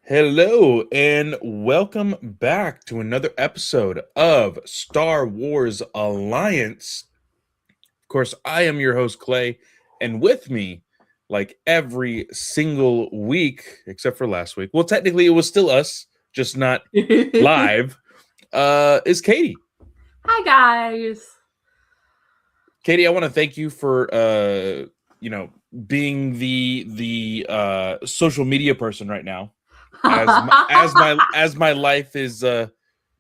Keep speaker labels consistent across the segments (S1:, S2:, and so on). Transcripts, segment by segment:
S1: Hello and welcome back to another episode of Star Wars Alliance. Of course, I am your host Clay, and with me, like every single week, except for last week. Well, technically, it was still us, just not live. Is Katie.
S2: Hi guys.
S1: Katie, I want to thank you for being the social media person right now, as my life is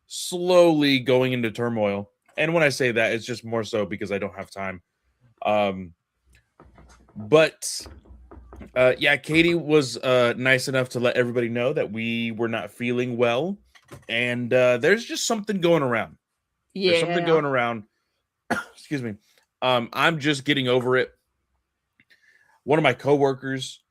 S1: slowly going into turmoil. And when I say that, it's just more so because I don't have time. Um, but yeah, Katie was nice enough to let everybody know that we were not feeling well, and there's just something going around. There's something
S2: Yeah.
S1: going around. Excuse me. I'm just getting over it. One of my coworkers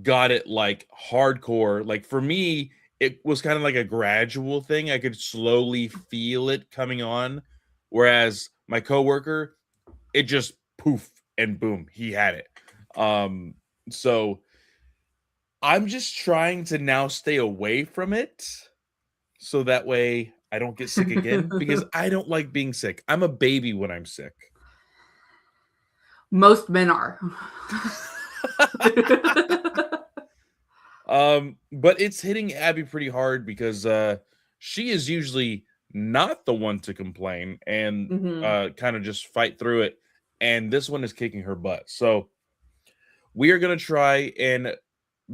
S1: got it like hardcore. Like for me, it was kind of like a gradual thing. I could slowly feel it coming on. Whereas my coworker, it just poof and boom, he had it. So I'm just trying to now stay away from it so that way I don't get sick again because I don't like being sick. I'm a baby when I'm sick.
S2: Most men are.
S1: But it's hitting Abby pretty hard because she is usually not the one to complain and
S2: hmm
S1: kind of just fight through it. And this one is kicking her butt. So we are gonna try and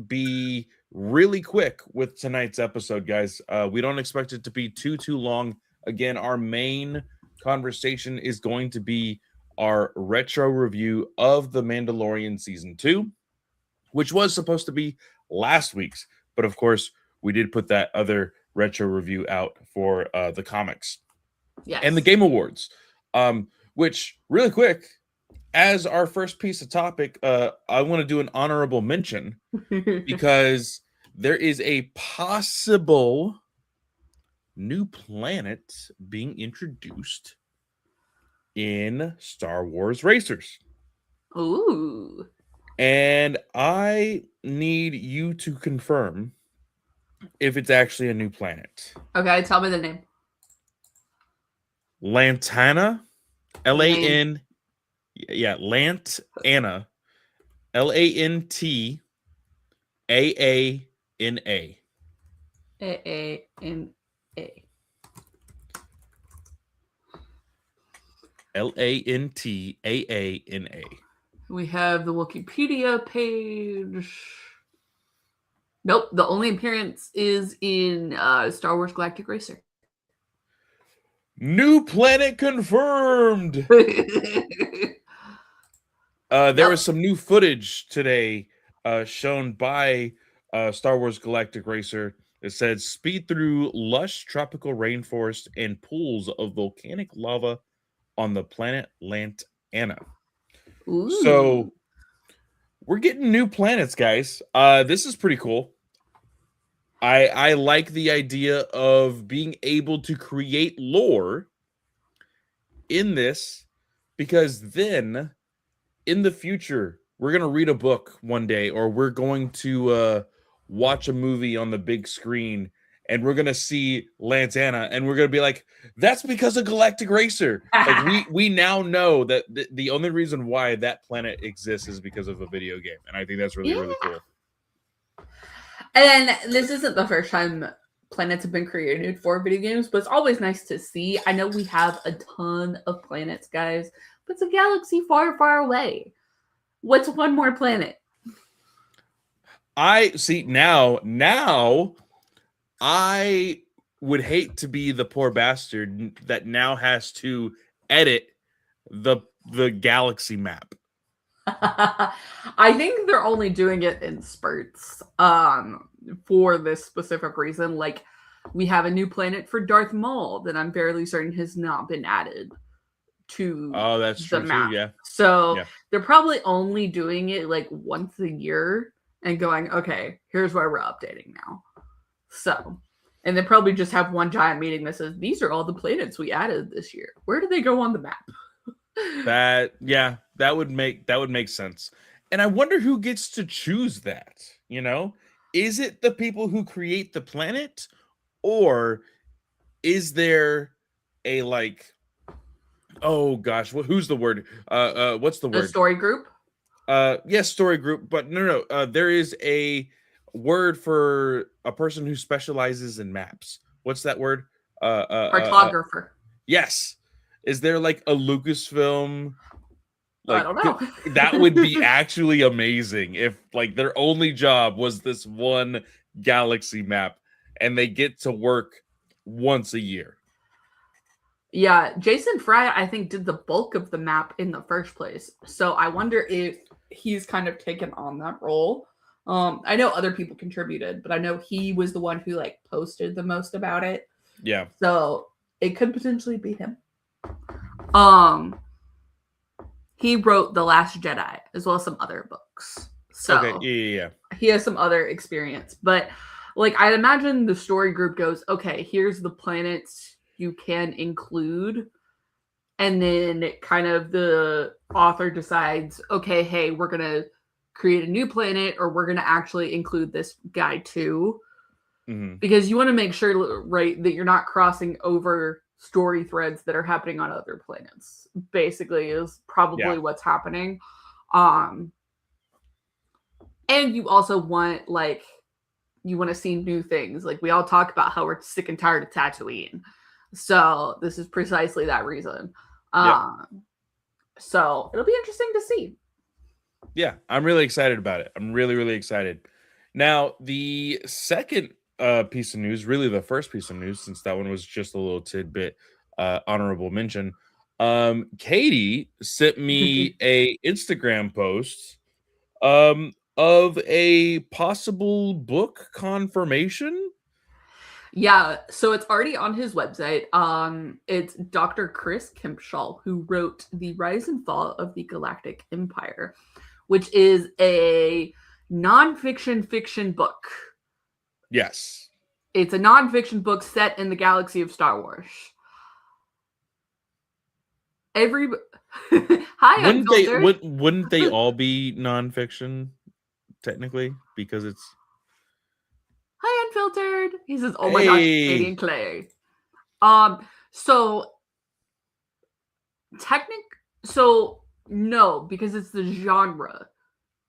S1: be really quick with tonight's episode, guys. We don't expect it to be too long. Again, our main conversation is going to be our retro review of the Mandalorian season 2, which was supposed to be last week's, but of course we did put that other retro review out for the comics and the
S2: Yes.
S1: Game Awards. Which really quick, as our first piece of topic, I want to do an honorable mention because there is a possible new planet being introduced in Star Wars Racers.
S2: Ooh.
S1: And I need you to confirm if it's actually a new planet.
S2: Okay, tell me the name.
S1: Lantana, L A
S2: Land.
S1: N, yeah, Lantana, Lantana.
S2: A-A-N-A.
S1: Lantana.
S2: We have the Wikipedia page. Nope, the only appearance is in Star Wars Galactic Racer.
S1: New planet confirmed. There was
S2: Yep.
S1: some new footage today shown by Star Wars Galactic Racer. It said speed through lush tropical rainforest and pools of volcanic lava on the planet Lantana.
S2: Ooh.
S1: So we're getting new planets, guys. This is pretty cool. I like the idea of being able to create lore in this because then in the future we're going to read a book one day or we're going to watch a movie on the big screen and we're going to see Lantana and we're going to be like, that's because of Galactic Racer. Like we now know that the only reason why that planet exists is because of a video game, and I think that's really
S2: Yeah.
S1: really cool.
S2: And this isn't the first time planets have been created for video games, but it's always nice to see. I know we have a ton of planets, guys, but it's a galaxy far, far away. What's one more planet?
S1: I see now I would hate to be the poor bastard that now has to edit the galaxy map.
S2: I think they're only doing it in spurts for this specific reason. Like, we have a new planet for Darth Maul that I'm fairly certain has not been added to
S1: Oh, that's
S2: the
S1: true too.
S2: map.
S1: Yeah.
S2: So
S1: Yeah.
S2: they're probably only doing it like once a year and going, okay, here's why we're updating now. So, and they probably just have one giant meeting that says, these are all the planets we added this year. Where do they go on the map?
S1: That would make sense. And I wonder who gets to choose that, you know? is it the people who create the planet, or is there a like, oh gosh, who's the word? What's the
S2: A
S1: word?
S2: story group?
S1: Yes, story group, but no. There is a word for a person who specializes in maps. What's that word?
S2: Cartographer.
S1: Yes. Is there like a Lucasfilm?
S2: I
S1: Like
S2: don't know.
S1: that would be actually amazing if like their only job was this one galaxy map, and they get to work once a year.
S2: Yeah, Jason Fry, I think, did the bulk of the map in the first place. So I wonder if he's kind of taken on that role. I know other people contributed, but I know he was the one who like posted the most about it.
S1: Yeah.
S2: So it could potentially be him. Um, he wrote The Last Jedi as well as some other books. So
S1: Okay. Yeah.
S2: he has some other experience. But like I'd imagine the story group goes, okay, here's the planets you can include. And then kind of the author decides, okay, hey, we're gonna create a new planet, or we're gonna actually include this guy too.
S1: Mm-hmm.
S2: Because you want to make sure, right, that you're not crossing over story threads that are happening on other planets. Basically, is probably what's happening. And you also want like you want to see new things. Like we all talk about how we're sick and tired of Tatooine. So this is precisely that reason. So it'll be interesting to see.
S1: Yeah, I'm really excited about it. I'm really, really excited. Now, the second piece of news, really the first piece of news, since that one was just a little tidbit, honorable mention. Katie sent me a Instagram post of a possible book confirmation.
S2: Yeah, so it's already on his website. It's Dr. Chris Kempshall who wrote The Rise and Fall of the Galactic Empire, which is a nonfiction fiction book.
S1: Yes.
S2: It's a nonfiction book set in the galaxy of Star Wars. Hi,
S1: wouldn't they all be nonfiction technically, because it's
S2: Hi, Unfiltered. He says, "Oh my gosh, Katie and Clay." So so no, because it's the genre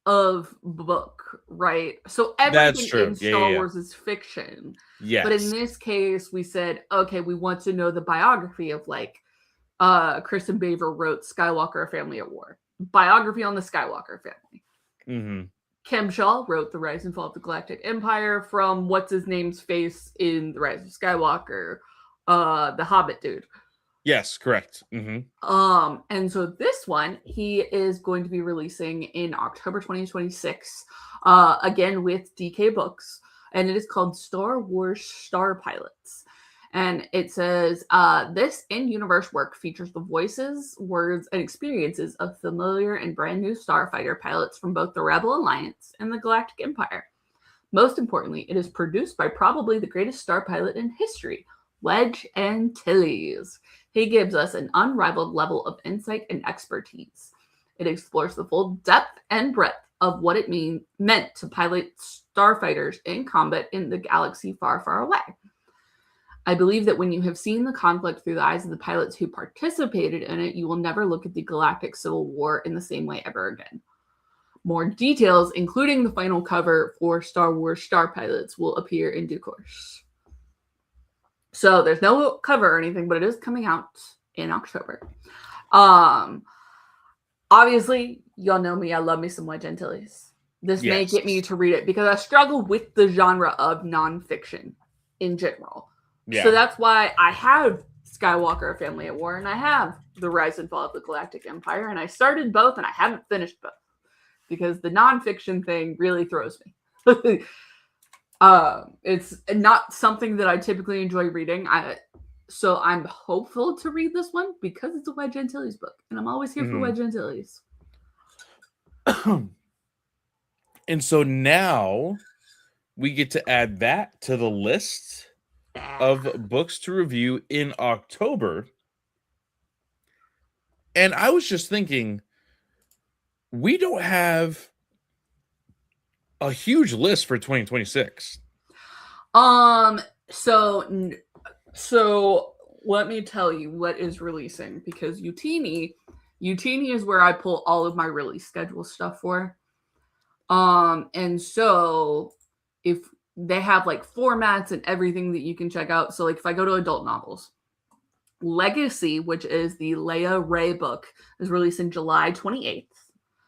S2: of book, right? So
S1: that's
S2: everything
S1: true.
S2: in Star Wars is fiction.
S1: Yes.
S2: But in this case, we said, okay, we want to know the biography of like Kristen Baver wrote Skywalker, A Family at War. Biography on the Skywalker family.
S1: Mm-hmm.
S2: Kim Shaw wrote The Rise and Fall of the Galactic Empire from what's his name's face in The Rise of Skywalker, the Hobbit dude.
S1: Yes, correct. Mm-hmm.
S2: And so this one he is going to be releasing in October 2026, again with DK Books, and it is called Star Wars Star Pilots. And it says, this in-universe work features the voices, words, and experiences of familiar and brand new starfighter pilots from both the Rebel Alliance and the Galactic Empire. Most importantly, it is produced by probably the greatest star pilot in history, Wedge Antilles. He gives us an unrivaled level of insight and expertise. It explores the full depth and breadth of what it meant to pilot starfighters in combat in the galaxy far, far away. I believe that when you have seen the conflict through the eyes of the pilots who participated in it, you will never look at the galactic civil war in the same way ever again. More details, including the final cover for Star Wars Star Pilots, will appear in due course. So there's no cover or anything, but it is coming out in October. Obviously, y'all know me. I love me some Wedge Antilles. This may get me to read it because I struggle with the genre of nonfiction in general. Yeah. So that's why I have Skywalker, A Family at War, and I have The Rise and Fall of the Galactic Empire, and I started both, and I haven't finished both because the nonfiction thing really throws me. It's not something that I typically enjoy reading. So I'm hopeful to read this one because it's a Wedge Antilles book, and I'm always here for Wedge Antilles.
S1: And so now we get to add that to the list of books to review in October. And I was just thinking, we don't have a huge list for 2026.
S2: So so let me tell you what is releasing, because Utini is where I pull all of my release schedule stuff for. And so if they have like formats and everything that you can check out. So like if I go to adult novels, Legacy, which is the Leia Ray book, is released in July 28th.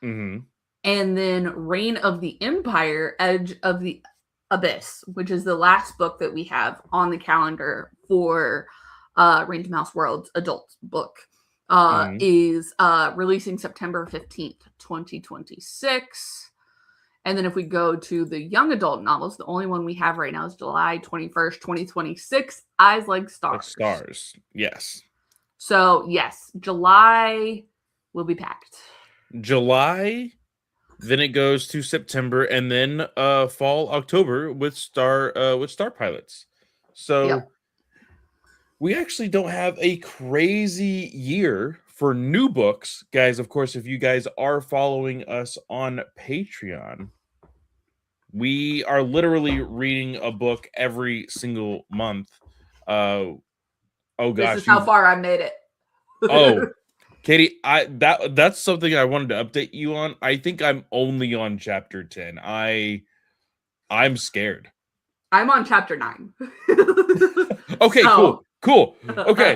S1: Mm-hmm.
S2: And then Reign of the Empire, Edge of the Abyss, which is the last book that we have on the calendar for Random House World's adult book, is releasing September 15th, 2026. And then if we go to the young adult novels, the only one we have right now is July 21st, 2026, Eyes Like Stars.
S1: Like stars, yes.
S2: So, yes, July will be packed.
S1: July, then it goes to September, and then fall, October with Star Pilots. So
S2: Yep.
S1: we actually don't have a crazy year for new books, guys. Of course, if you guys are following us on Patreon, we are literally reading a book every single month. Oh gosh,
S2: this is how far I made it.
S1: Oh, Katie, that's something I wanted to update you on. I think I'm only on chapter 10. I'm scared.
S2: I'm on chapter 9.
S1: Okay, cool. Okay.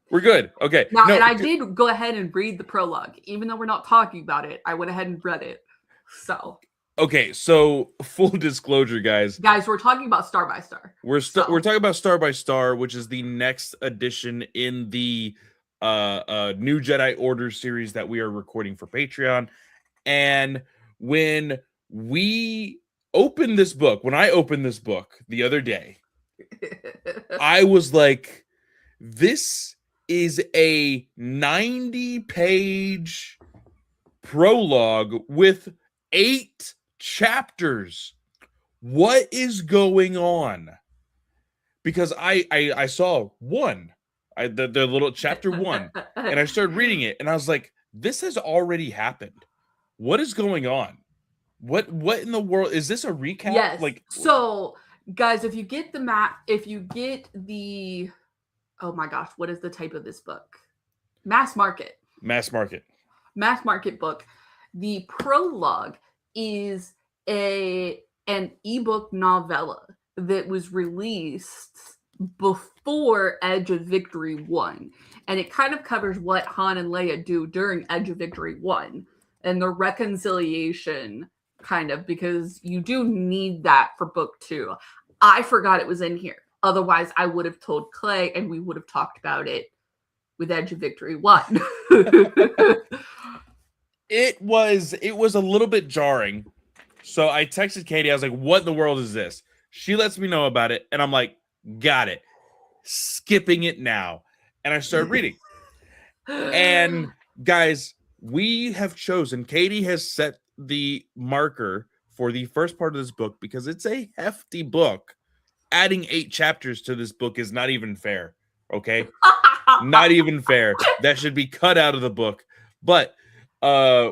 S1: We're good. Okay.
S2: Now, and I did go ahead and read the prologue. Even though we're not talking about it, I went ahead and read it. So.
S1: Okay, so full disclosure, guys.
S2: Guys, we're talking about Star by Star.
S1: We're talking about Star by Star, which is the next edition in the New Jedi Order series that we are recording for Patreon. And when I opened this book the other day, I was like, this is a 90-page prologue with 8 chapters. What is going on? Because I saw one, the little chapter 1, and I started reading it, and I was like, this has already happened. What is going on? What in the world is this, a recap?
S2: Yes.
S1: Like,
S2: so guys, if you get oh my gosh, what is the type of this book? Mass market book. The prologue is an ebook novella that was released before Edge of Victory 1. And it kind of covers what Han and Leia do during Edge of Victory 1 and the reconciliation, kind of, because you do need that for book 2. I forgot it was in here. Otherwise, I would have told Clay and we would have talked about it with Edge of Victory 1.
S1: It was a little bit jarring. So I texted Katie. I was like, what in the world is this? She lets me know about it. And I'm like, got it. Skipping it now. And I started reading. And guys, we have chosen, Katie has set the marker for the first part of this book because it's a hefty book. Adding 8 chapters to this book is not even fair. Okay? Not even fair. That should be cut out of the book. But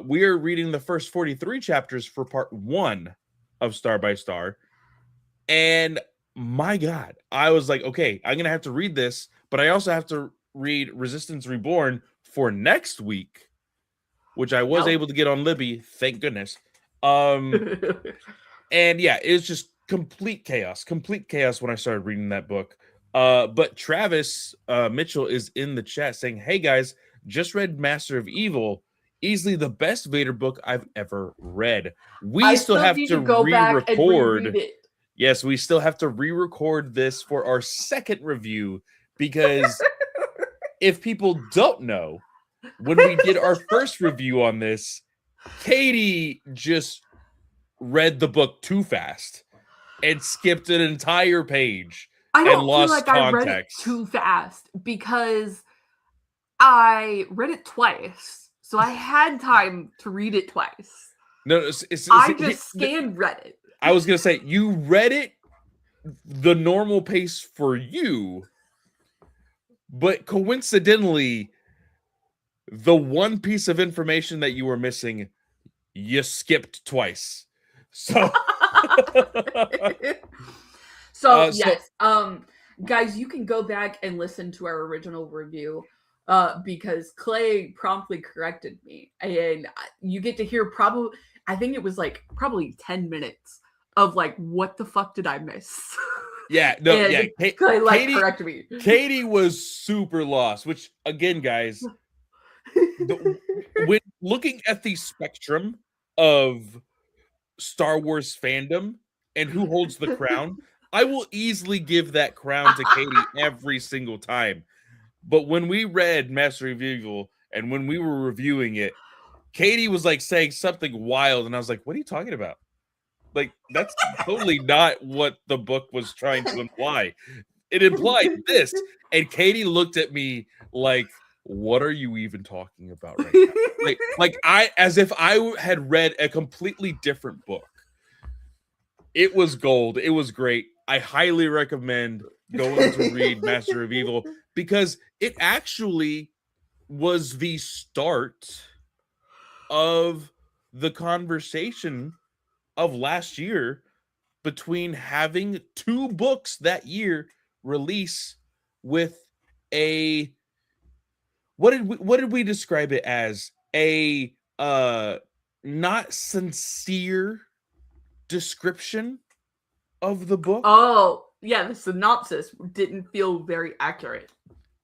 S1: we are reading the first 43 chapters for part 1 of Star by Star. And my God, I was like, okay, I'm going to have to read this, but I also have to read Resistance Reborn for next week, which I was able to get on Libby. Thank goodness. And yeah, it was just complete chaos when I started reading that book. But Travis Mitchell is in the chat saying, hey guys, just read Master of Evil. Easily the best Vader book I've ever read. We still have to
S2: go back and reread it.
S1: Yes, we still have to re-record this for our second review because if people don't know, when we did our first review on this, Katie just read the book too fast and skipped an entire page.
S2: I don't feel like I read it too fast because I read it twice. So I had time to read it twice.
S1: No,
S2: I just read it.
S1: I was going to say, you read it the normal pace for you, but coincidentally, the one piece of information that you were missing, you skipped twice. So
S2: So
S1: So
S2: yes, guys, you can go back and listen to our original review because Clay promptly corrected me, and you get to hear probably, I think it was like probably 10 minutes of like, what the fuck did I miss?
S1: yeah, no, yeah.
S2: And Clay like
S1: Katie,
S2: corrected me.
S1: Katie was super lost. Which again, guys, when looking at the spectrum of Star Wars fandom and who holds the crown, I will easily give that crown to Katie every single time. But when we read Master of Evil and when we were reviewing it, Katie was like saying something wild, and I was like, "What are you talking about? Like, that's totally not what the book was trying to imply. It implied this." And Katie looked at me like, "What are you even talking about right now?" Like I, as if I had read a completely different book. It was gold. It was great. I highly recommend going to read Master of Evil because it actually was the start of the conversation of last year between having two books that year release with a what did we describe it as? A not sincere description of the book.
S2: Oh, yeah, the synopsis didn't feel very accurate.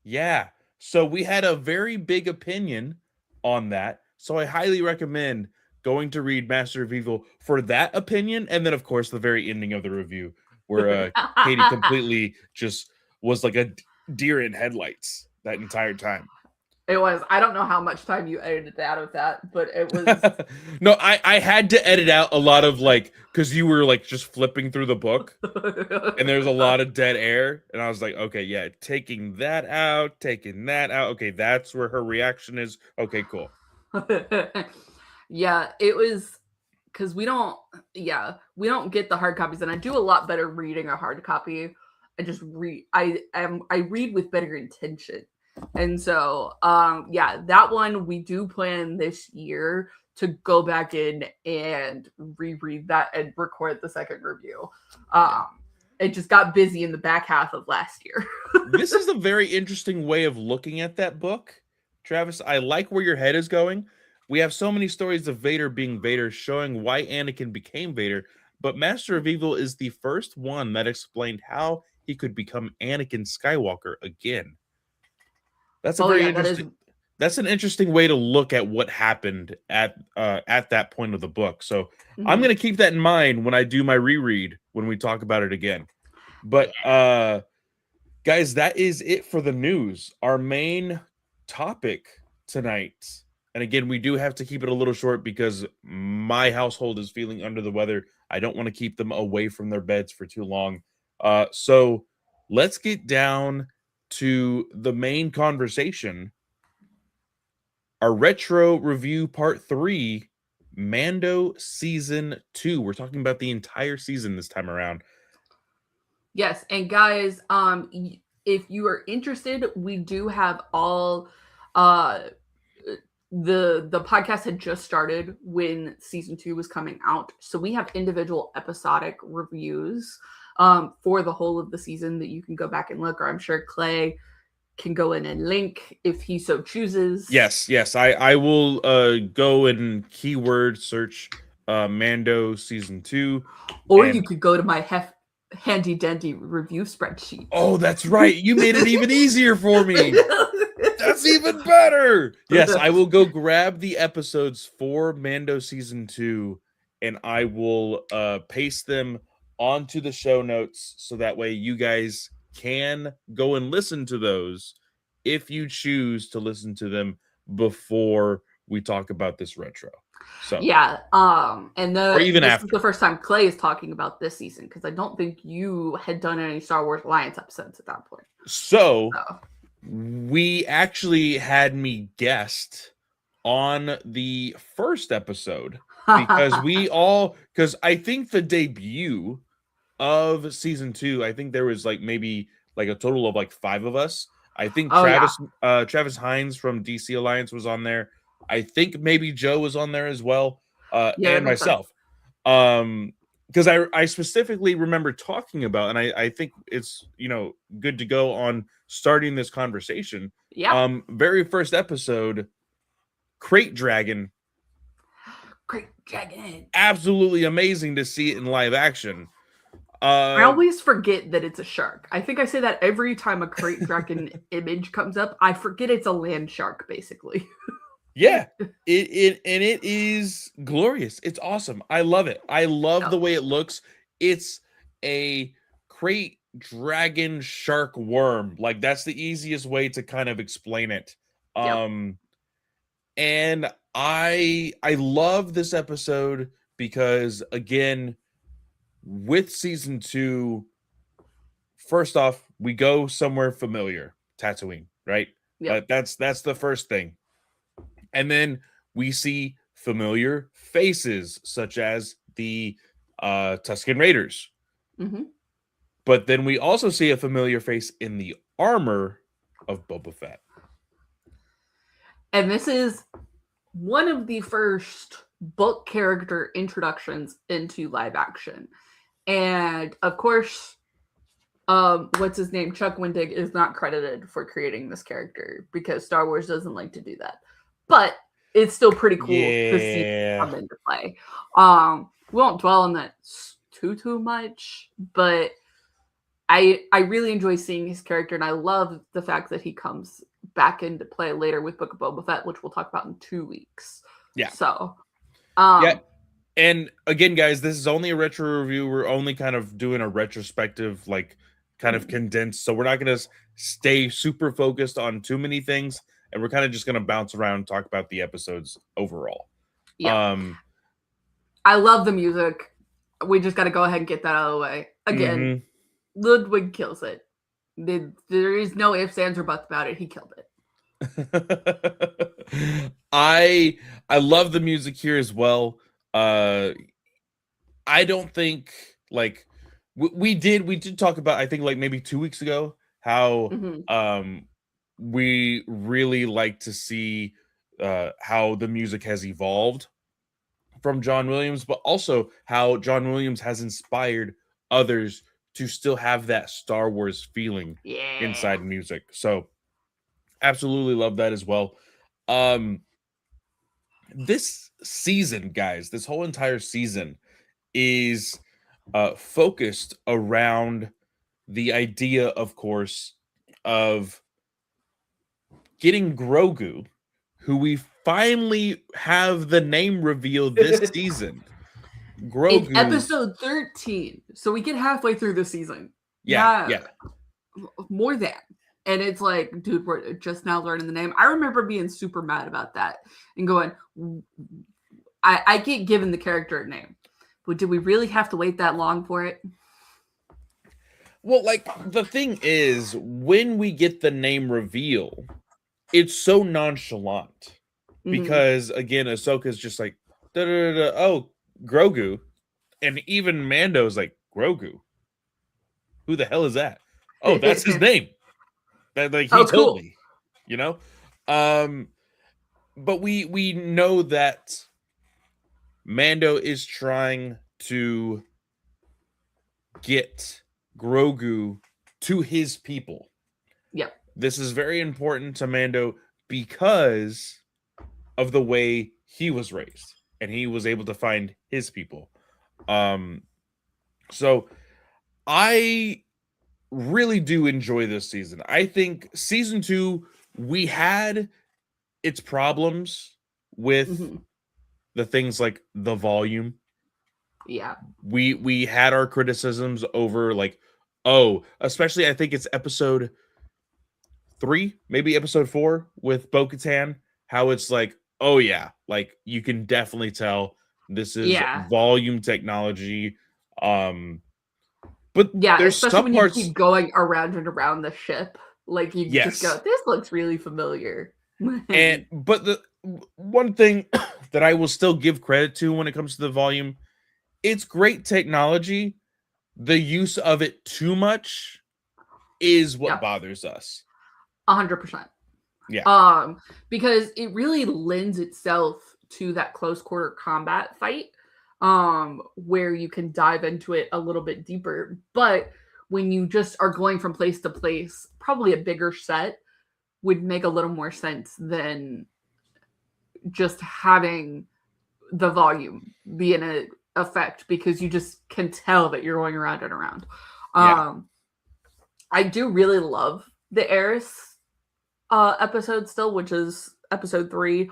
S1: Yeah. So we had a very big opinion on that. So I highly recommend going to read Master of Evil for that opinion. And then, of course, the very ending of the review where Katie completely just was like a deer in headlights that entire time.
S2: It was. I don't know how much time you edited out of that, but it was.
S1: No, I had to edit out a lot of like, because you were like just flipping through the book and there's a lot of dead air. And I was like, okay, yeah, taking that out. Okay, that's where her reaction is. Okay, cool.
S2: Yeah, it was because we don't. Yeah, we don't get the hard copies, and I do a lot better reading a hard copy. I just read. I read with better intention, and so yeah, that one we do plan this year to go back in and reread that and record the second review. It just got busy in the back half of last year.
S1: This is a very interesting way of looking at that book, Travis. I like where your head is going. We have so many stories of Vader being Vader, showing why Anakin became Vader, but Master of Evil is the first one that explained how he could become Anakin Skywalker again. That's a very interesting. That's an interesting way to look at what happened at that point of the book. So I'm gonna keep that in mind when I do my reread when we talk about it again. But guys, that is it for the news. Our main topic tonight, and again, we do have to keep it a little short because my household is feeling under the weather. I don't want to keep them away from their beds for too long. So let's get down to the main conversation. Our retro review part 3, Mando season 2. We're talking about the entire season this time around.
S2: Yes, and guys, if you are interested, we do have all the podcast had just started when season 2 was coming out, so we have individual episodic reviews for the whole of the season that you can go back and look, or I'm sure Clay can go in and link if he so chooses.
S1: Yes, I will go and keyword search Mando season 2,
S2: or you could go to my handy dandy review spreadsheet.
S1: Oh, that's right, you made it even easier for me. That's even better. Yes, I will go grab the episodes for Mando season 2 and I will paste them onto the show notes so that way you guys can go and listen to those if you choose to listen to them before we talk about this retro. So
S2: yeah, and
S1: or even
S2: this
S1: after.
S2: is the first time Clay is talking about this season because I don't think you had done any Star Wars Alliance episodes at that point.
S1: So we actually had me guest on the first episode because I think the debut of season 2, I think there was like maybe like a total of like 5 of us. I think Travis Hines from DC Alliance was on there. I think maybe Joe was on there as well, and myself. because I specifically remember talking about, and I think it's good to go on starting this conversation.
S2: Yeah.
S1: Very first episode, Crate Dragon,
S2: Great dragon.
S1: absolutely amazing to see it in live action.
S2: I always forget that it's a shark. I think I say that every time a crate dragon image comes up. I forget it's a land shark, basically.
S1: Yeah, it is glorious. It's awesome. I love it. I love the
S2: Yep.
S1: way it looks. It's a crate dragon shark worm. Like that's the easiest way to kind of explain it.
S2: Yep.
S1: And I love this episode because again, with season 2, first off, we go somewhere familiar, Tatooine, right?
S2: Yep.
S1: That's the first thing. And then we see familiar faces, such as the Tusken Raiders.
S2: Mm-hmm.
S1: But then we also see a familiar face in the armor of Boba Fett.
S2: And this is one of the first book character introductions into live action. And of course, what's his name? Chuck Wendig is not credited for creating this character because Star Wars doesn't like to do that. But it's still pretty cool to see it come into play. We won't dwell on that too much, but I really enjoy seeing his character, and I love the fact that he comes back into play later with Book of Boba Fett, which we'll talk about in 2 weeks.
S1: Yeah.
S2: So,
S1: yeah. And again, guys, this is only a retro review. We're only kind of doing a retrospective, like kind of condensed. So we're not going to stay super focused on too many things. And we're kind of just going to bounce around and talk about the episodes overall.
S2: Yeah. I love the music. We just got to go ahead and get that out of the way. Again, Ludwig kills it. There is no ifs, ands, or buts about it. He killed it.
S1: I love the music here as well. I don't think like we did talk about, I think like maybe 2 weeks ago, how we really like to see how the music has evolved from John Williams, but also how John Williams has inspired others to still have that Star Wars feeling inside music. So absolutely love that as well. This season, guys, this whole entire season is focused around the idea, of course, of getting Grogu, who we finally have the name reveal this season. Grogu.
S2: It's episode 13, so we get halfway through the season.
S1: Yeah.
S2: More than. And it's like, dude, we're just now learning the name. I remember being super mad about that and going, I get given the character a name, but did we really have to wait that long for it?
S1: Well, like, the thing is, when we get the name reveal, it's so nonchalant. Because, again, Ahsoka's just like, oh, Grogu. And even Mando's like, Grogu? Who the hell is that? Oh, that's his name. That, like, he told me, you know? But we know that Mando is trying to get Grogu to his people.
S2: Yep.
S1: This is very important to Mando because of the way he was raised and he was able to find his people. So I really do enjoy this season. I think season 2, we had its problems with the things like the volume.
S2: Yeah.
S1: We had our criticisms over, like, especially I think it's episode 3, maybe episode 4 with Bo-Katan, how it's like, oh yeah, like you can definitely tell this is volume technology. But
S2: yeah,
S1: there's
S2: especially
S1: some
S2: when
S1: parts...
S2: you keep going around and around the ship, like you just go, this looks really familiar.
S1: But the one thing that I will still give credit to when it comes to the volume, it's great technology. The use of it too much is what bothers us.
S2: 100%.
S1: Yeah.
S2: Because it really lends itself to that close quarter combat fight. where you can dive into it a little bit deeper. But when you just are going from place to place, probably a bigger set would make a little more sense than just having the volume be in a effect, because you just can tell that you're going around and around.
S1: Yeah.
S2: I do really love the Eris episode still, which is episode 3.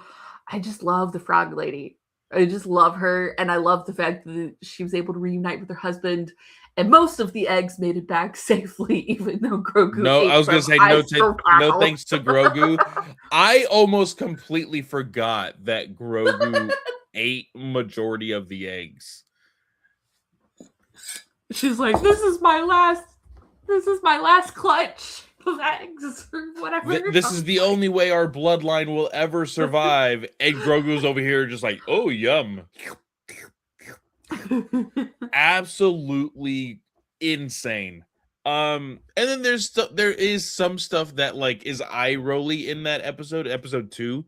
S2: I just love the frog lady. I just love her, and I love the fact that she was able to reunite with her husband, and most of the eggs made it back safely, even though Grogu
S1: No, I
S2: ate
S1: was gonna
S2: them.
S1: say
S2: I
S1: no.
S2: still
S1: No
S2: proud.
S1: thanks to Grogu. I almost completely forgot that Grogu ate majority of the eggs.
S2: She's like, this is my last clutch of eggs or whatever.
S1: This is the only way our bloodline will ever survive. And Grogu's over here just like, oh, yum. Absolutely insane. And then there is some stuff that like is eye rolly in that episode 2.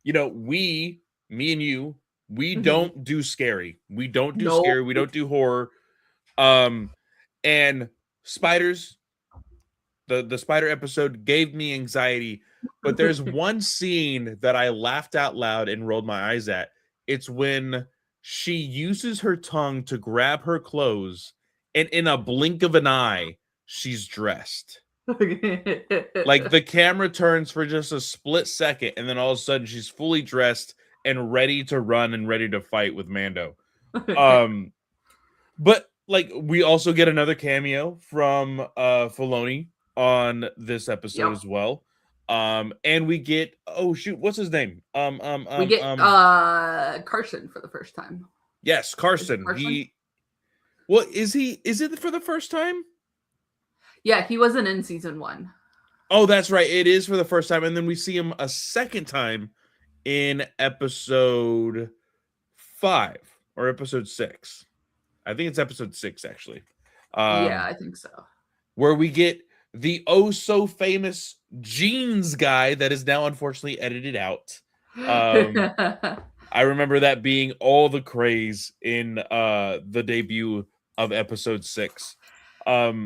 S1: You know, me and you, we don't do scary. We don't do scary. We don't do horror. And spiders, the spider episode gave me anxiety, but there's one scene that I laughed out loud and rolled my eyes at. It's when she uses her tongue to grab her clothes, and in a blink of an eye, she's dressed. Like the camera turns for just a split second, and then all of a sudden she's fully dressed and ready to run and ready to fight with Mando. But like we also get another cameo from Filoni on this episode as well. And we get, oh shoot, what's his name?
S2: We get Carson for the first time.
S1: Yes, Carson. Is it for the first time?
S2: Yeah, he wasn't in season 1.
S1: Oh, that's right. It is for the first time. And then we see him a second time in episode 5 or episode 6. I think it's episode 6, actually.
S2: Yeah, I think so.
S1: Where we get the oh so famous jeans guy that is now unfortunately edited out. I remember that being all the craze in the debut of episode 6.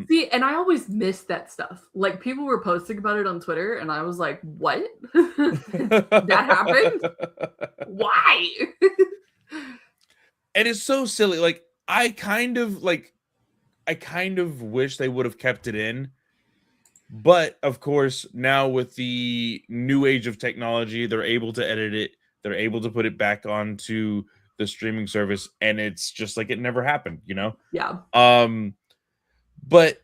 S2: See, and I always missed that stuff. Like people were posting about it on Twitter, and I was like, "What? That happened? Why?"
S1: And it's so silly. Like I kind of wish they would have kept it in. But of course, now with the new age of technology, they're able to edit it. They're able to put it back onto the streaming service, and it's just like it never happened, you know?
S2: Yeah.
S1: But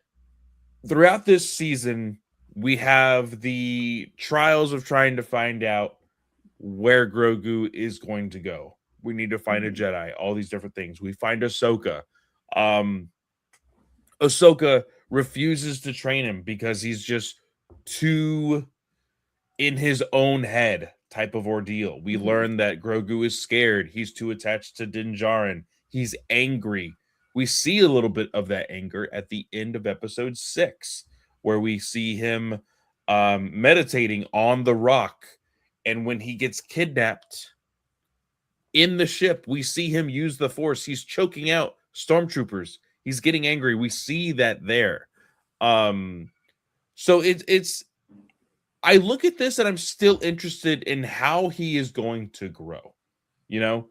S1: throughout this season, we have the trials of trying to find out where Grogu is going to go. We need to find a Jedi, all these different things. We find Ahsoka. Ahsoka refuses to train him because he's just too in his own head type of ordeal. We learn that Grogu is scared. He's too attached to Din Djarin. He's angry. We see a little bit of that anger at the end of episode 6, where we see him meditating on the rock. And when he gets kidnapped in the ship, we see him use the Force. He's choking out stormtroopers. He's getting angry. We see that there. So it's I look at this and I'm still interested in how he is going to grow. You know,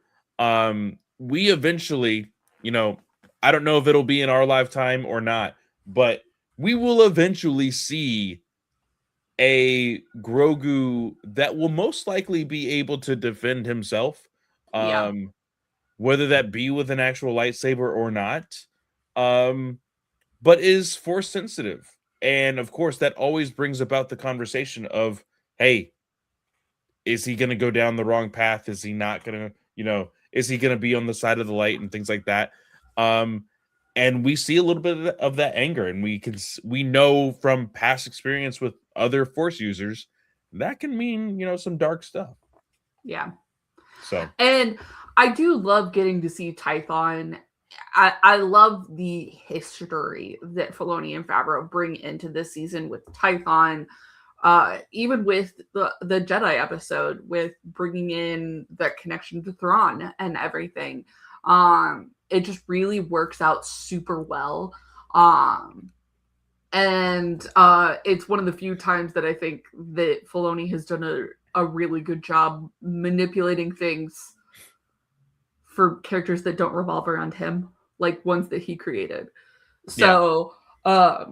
S1: we eventually, you know, I don't know if it'll be in our lifetime or not, but we will eventually see a Grogu that will most likely be able to defend himself. Whether that be with an actual lightsaber or not, but is Force sensitive. And of course, that always brings about the conversation of, hey, is he going to go down the wrong path? Is he not going to, you know, is he going to be on the side of the light and things like that? And we see a little bit of that anger, and we know from past experience with other Force users that can mean, you know, some dark stuff.
S2: Yeah.
S1: So,
S2: and I do love getting to see Tython. I love the history that Filoni and Favreau bring into this season with Tython, Even with the Jedi episode, with bringing in the connection to Thrawn and everything, it just really works out super well. And it's one of the few times that I think that Filoni has done a really good job manipulating things for characters that don't revolve around him, like ones that he created. So I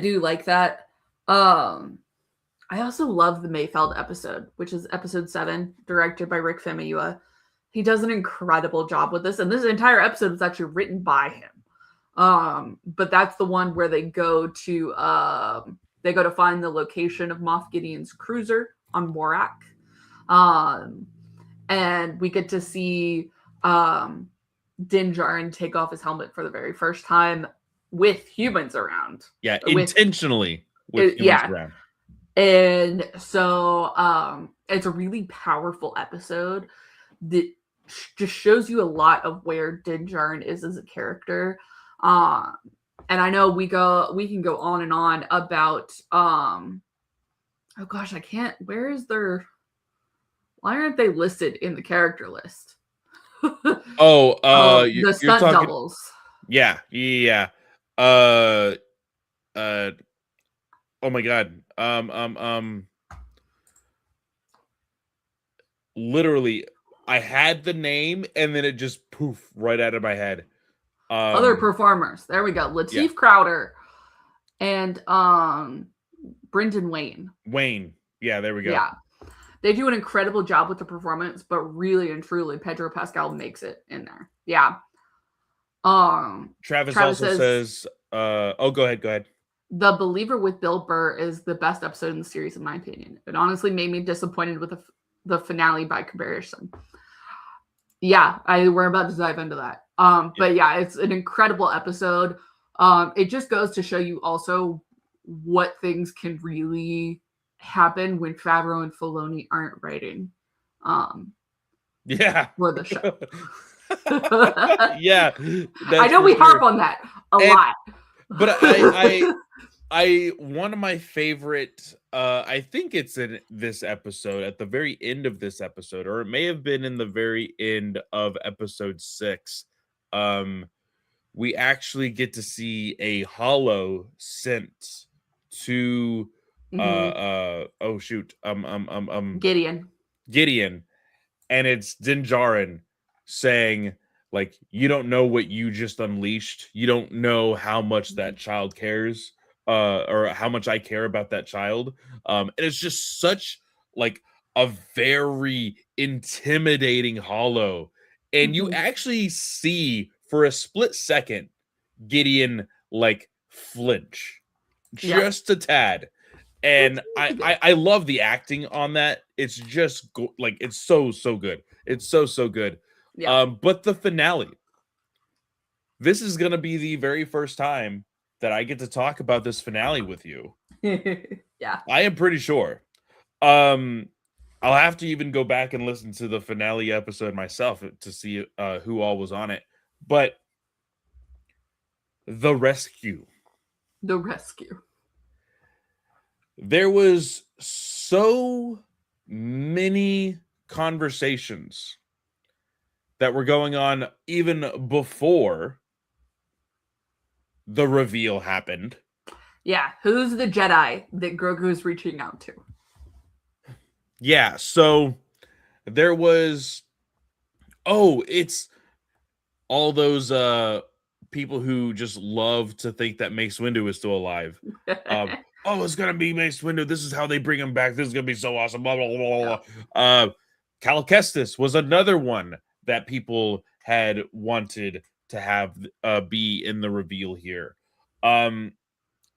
S2: do like that. I also love the Mayfeld episode, which is episode 7, directed by Rick Famuyiwa. He does an incredible job with this, and this entire episode was actually written by him. But that's the one where they go to find the location of Moff Gideon's cruiser on Morak. And we get to see Din Djarin take off his helmet for the very first time with humans around.
S1: Yeah, intentionally with humans around.
S2: And so it's a really powerful episode that just shows you a lot of where Din Djarin is as a character. And I know we can go on and on about oh gosh, I can't. Why aren't they listed in the character list? The stunt doubles.
S1: Yeah. Oh my god. Literally, I had the name and then it just poof right out of my head.
S2: Other performers. There we go. Lateef Crowder and Brendan Wayne.
S1: Yeah, there we go.
S2: Yeah. They do an incredible job with the performance, but really and truly, Pedro Pascal makes it in there. Yeah.
S1: Travis also says go ahead.
S2: The Believer with Bill Burr is the best episode in the series, in my opinion. It honestly made me disappointed with the finale by comparison. Yeah, we're about to dive into that. But yeah, it's an incredible episode. It just goes to show you also what things can really happen when Favreau and Filoni aren't writing. For the show.
S1: Yeah,
S2: I know we harp on that a lot.
S1: But I one of my favorite, I think it's in this episode, at the very end of this episode, or it may have been in the very end of episode 6. We actually get to see a holo sent to Gideon, and it's Din Djarin saying, like, you don't know what you just unleashed. You don't know how much that child cares, or how much I care about that child. And it's just such like a very intimidating holo. And you actually see for a split second Gideon like flinch just a tad. And I love the acting on that. It's just like, it's so good. It's so good. Yeah. But the finale, this is going to be the very first time that I get to talk about this finale with you.
S2: Yeah.
S1: I am pretty sure. I'll have to even go back and listen to the finale episode myself to see who all was on it. But the rescue. There was so many conversations that were going on even before the reveal happened.
S2: Yeah, who's the Jedi that Grogu's reaching out to?
S1: Yeah, so there was it's all those people who just love to think that Mace Windu is still alive. It's gonna be Mace Windu. This is how they bring him back. This is gonna be so awesome. Blah blah blah blah. Cal Kestis was another one that people had wanted to have be in the reveal here.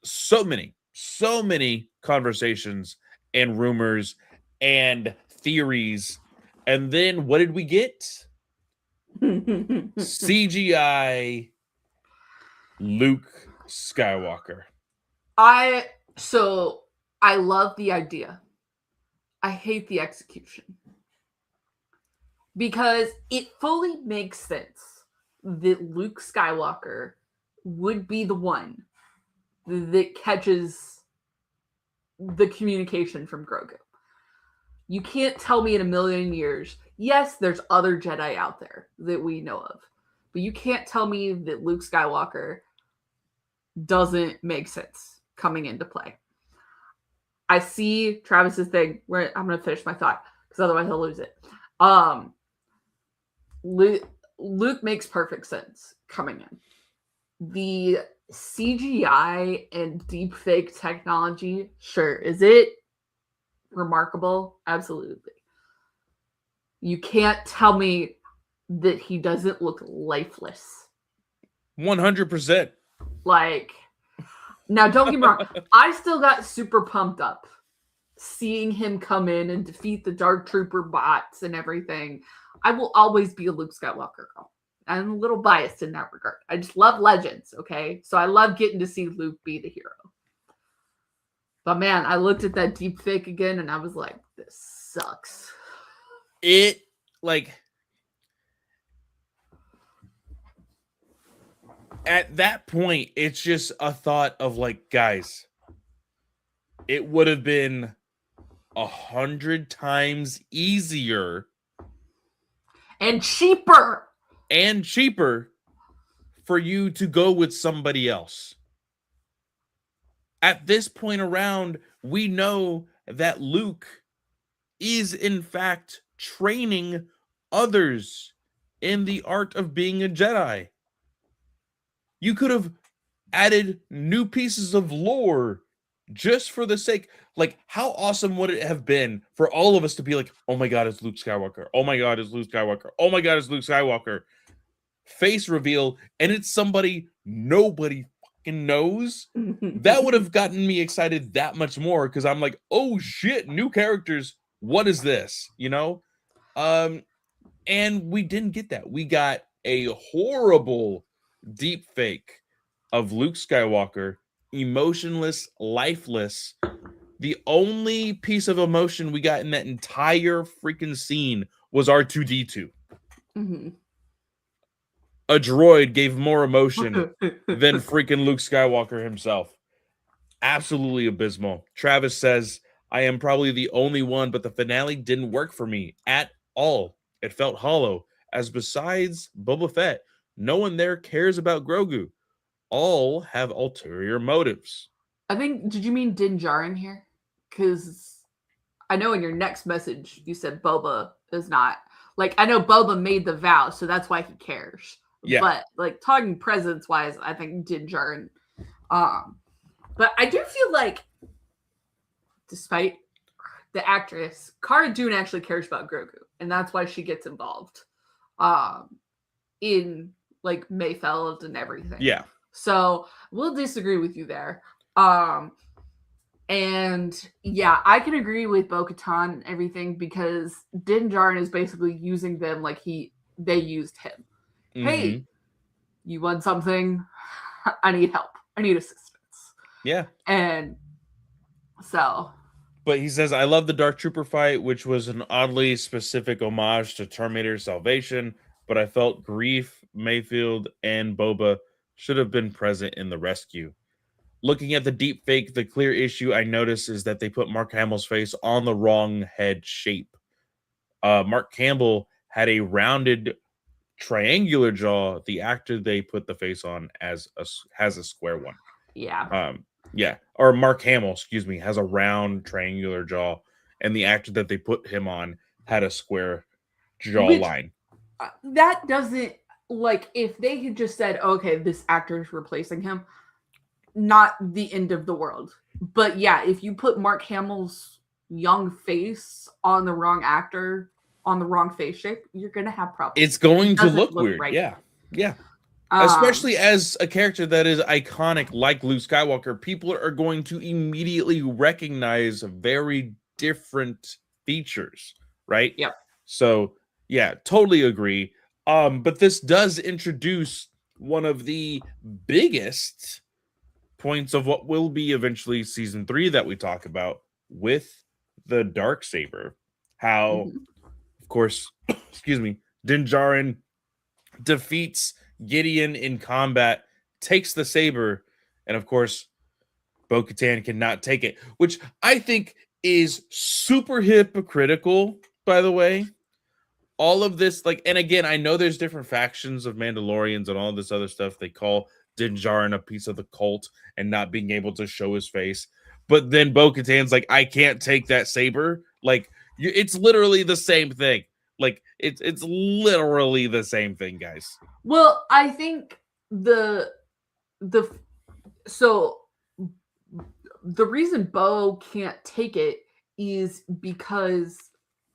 S1: So many conversations and rumors and theories. And then what did we get? CGI Luke Skywalker.
S2: I love the idea. I hate the execution. Because it fully makes sense that Luke Skywalker would be the one that catches the communication from Grogu. You can't tell me in a million years. Yes, there's other Jedi out there that we know of, but you can't tell me that Luke Skywalker doesn't make sense coming into play. I see Travis's thing where I'm going to finish my thought because otherwise I'll lose it. Luke makes perfect sense coming in. The CGI and deepfake technology, sure. Is it remarkable? Absolutely. You can't tell me that he doesn't look lifeless.
S1: 100%.
S2: Like, now don't get me wrong. I still got super pumped up seeing him come in and defeat the Dark Trooper bots and everything. I will always be a Luke Skywalker girl. I'm a little biased in that regard. I just love Legends, okay? So I love getting to see Luke be the hero. But man, I looked at that deep fake again and I was like, this sucks.
S1: It, like, at that point, it's just a thought of, like, guys, it would have been 100 times easier
S2: and cheaper
S1: for you to go with somebody else. At this point around, we know that Luke is in fact training others in the art of being a Jedi. You could have added new pieces of lore just for the sake. Like, how awesome would it have been for all of us to be like, oh my God, it's Luke Skywalker. Oh my God, it's Luke Skywalker. Oh my God, it's Luke Skywalker. Face reveal, and it's somebody nobody fucking knows. That would have gotten me excited that much more because I'm like, oh shit, new characters. What is this? You know? And we didn't get that. We got a horrible deep fake of Luke Skywalker, emotionless, lifeless. The only piece of emotion we got in that entire freaking scene was R2-D2.
S2: Mm-hmm.
S1: A droid gave more emotion than freaking Luke Skywalker himself. Absolutely abysmal. Travis says, I am probably the only one, but the finale didn't work for me at all. It felt hollow, as besides Boba Fett, no one there cares about Grogu. All have ulterior motives.
S2: I think, did you mean Din Djarin here? Because I know in your next message you said Boba is not. Like, I know Boba made the vow, so that's why he cares.
S1: Yeah.
S2: But, like, talking presence-wise, I think Din Djarin. But I do feel like, despite the actress, Cara Dune actually cares about Grogu, and that's why she gets involved in, like, Mayfeld and everything.
S1: Yeah.
S2: So we'll disagree with you there. And yeah, I can agree with Bo-Katan and everything because Din Djarin is basically using them like they used him. Mm-hmm. Hey, you want something? I need help. I need assistance.
S1: Yeah.
S2: And so.
S1: But he says, I love the Dark Trooper fight, which was an oddly specific homage to Terminator Salvation, but I felt Grief, Mayfield, and Boba should have been present in the rescue. Looking at the deep fake, the clear issue I noticed is that they put Mark Hamill's face on the wrong head shape. Mark Campbell had a rounded triangular jaw. The actor they put the face on has a square one.
S2: Yeah.
S1: Yeah. Or Mark Hamill, excuse me, has a round triangular jaw, and the actor that they put him on had a square jawline.
S2: That doesn't, like, if they had just said, okay, this actor is replacing him, not the end of the world. But yeah, if you put Mark Hamill's young face on the wrong actor, on the wrong face shape, you're going to have problems.
S1: It's going to look weird. Right. Yeah. Yeah. Especially as a character that is iconic like Luke Skywalker, people are going to immediately recognize very different features, right?
S2: Yep.
S1: So, yeah, totally agree. But this does introduce one of the biggest points of what will be eventually season 3 that we talk about with the Darksaber. How, of course, excuse me, Din Djarin defeats Gideon in combat, takes the saber, and of course, Bo-Katan cannot take it, which I think is super hypocritical, by the way. All of this, like, and again, I know there's different factions of Mandalorians and all this other stuff. They call Din Djarin a piece of the cult and not being able to show his face. But then Bo-Katan's like, I can't take that saber. Like, it's literally the same thing. Like, it's literally the same thing, guys.
S2: Well, I think the so the reason Bo can't take it is because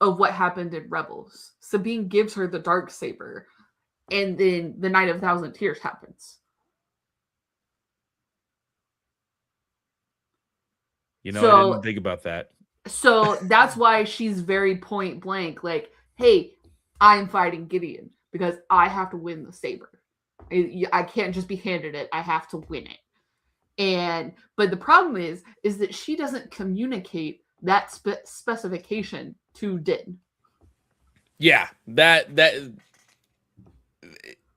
S2: of what happened in Rebels. Sabine gives her the dark saber, and then the Night of a Thousand Tears happens.
S1: You know, I didn't think about that.
S2: So that's why she's very point blank, like, hey, I'm fighting Gideon because I have to win the saber. I can't just be handed it. I have to win it. But the problem is that she doesn't communicate that specification to Din.
S1: Yeah, that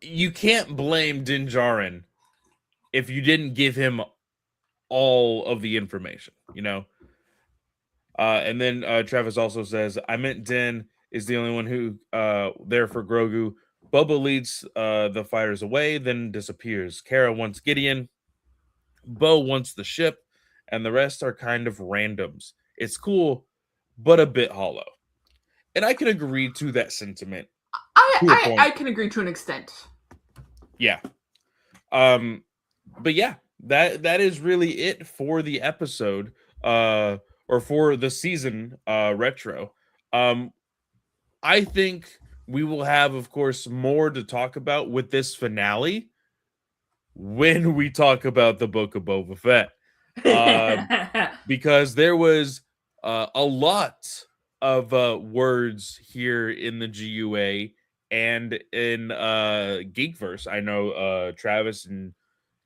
S1: you can't blame Din Djarin if you didn't give him all of the information, you know. And then Travis also says, I meant Din is the only one who there for Grogu. Boba leads the fighters away, then disappears. Kara wants Gideon. Bo wants the ship, and the rest are kind of randoms. It's cool, but a bit hollow. And I can agree to that sentiment.
S2: I can agree to an extent.
S1: Yeah. But yeah, that is really it for the episode, or for the season retro. I think we will have, of course, more to talk about with this finale when we talk about the Book of Boba Fett. Because there was a lot of words here in the GUA and in Geekverse. I know Travis and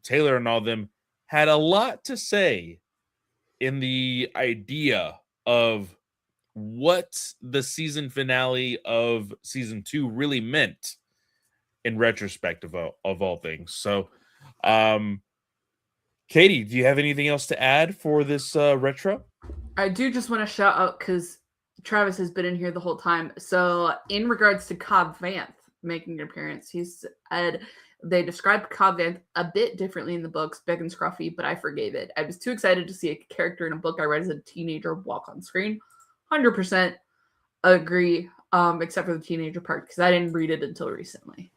S1: Taylor and all them had a lot to say in the idea of what the season finale of season 2 really meant in retrospect of all things. So, Katie, do you have anything else to add for this retro?
S2: I do just want to shout out because Travis has been in here the whole time. So, in regards to Cobb Vanth making an appearance, he said they described Cobb Vanth a bit differently in the books, big and scruffy, but I forgave it. I was too excited to see a character in a book I read as a teenager walk on screen. 100% agree, except for the teenager part, because I didn't read it until recently.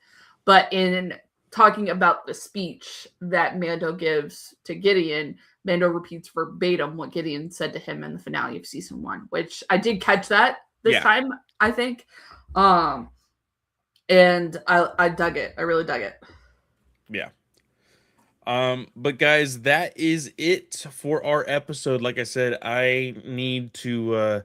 S2: But in talking about the speech that Mando gives to Gideon, Mando repeats verbatim what Gideon said to him in the finale of season 1, which I did catch that this time, I think. And I dug it. I really dug it.
S1: Yeah. But guys, that is it for our episode. Like I said, I need to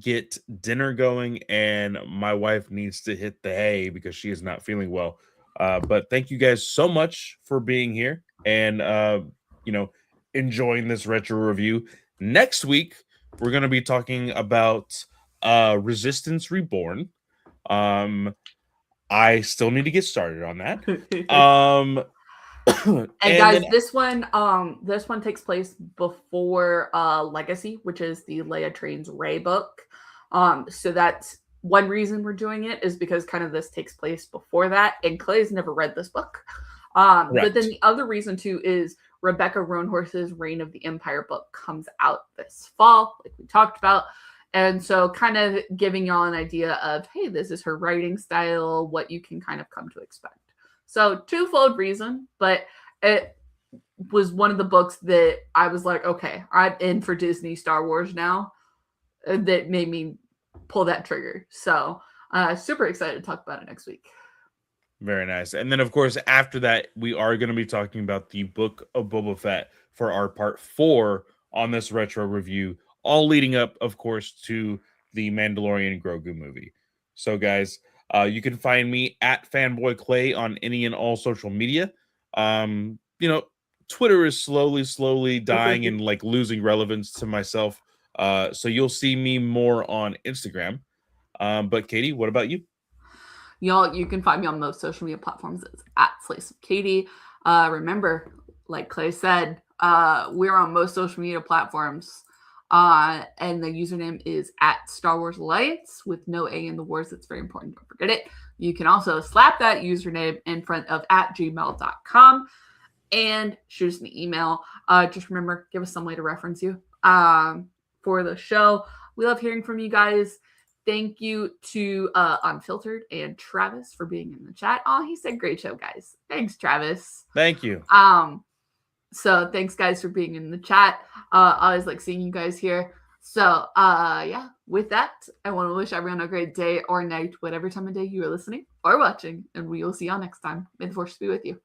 S1: get dinner going, and my wife needs to hit the hay because she is not feeling well. But thank you guys so much for being here and enjoying this retro review. Next week, we're going to be talking about Resistance Reborn. I still need to get started on that.
S2: And guys, this one takes place before Legacy, which is the Leia Trains Rey book. So that's one reason we're doing it, is because kind of this takes place before that, and Clay's never read this book. But then the other reason too is Rebecca Roanhorse's Reign of the Empire book comes out this fall, like we talked about. And so kind of giving y'all an idea of, hey, this is her writing style, what you can kind of come to expect. So twofold reason, but it was one of the books that I was like, okay, I'm in for Disney Star Wars now. That made me pull that trigger. So super excited to talk about it next week.
S1: Very nice. And then, of course, after that, we are going to be talking about the Book of Boba Fett for our part 4 on this retro review, all leading up, of course, to the Mandalorian Grogu movie. So, guys, you can find me at Fanboy Clay on any and all social media. Twitter is slowly dying and like losing relevance to myself. So you'll see me more on Instagram. But Katie, what about you?
S2: Y'all, you can find me on most social media platforms. It's at Slice of Katie. Remember, like Clay said, We're on most social media platforms. And the username is at Star Wars Alliance with no A in the wars. That's very important. Don't forget it. You can also slap that username in front of at gmail.com and shoot us an email. Just remember, give us some way to reference you for the show. We love hearing from you guys. Thank you to Unfiltered and Travis for being in the chat. Oh, he said great show, guys. Thanks, Travis.
S1: Thank you.
S2: So thanks, guys, for being in the chat. I always like seeing you guys here. So yeah, with that, I want to wish everyone a great day or night, whatever time of day you are listening or watching, and we will see y'all next time. May the force be with you.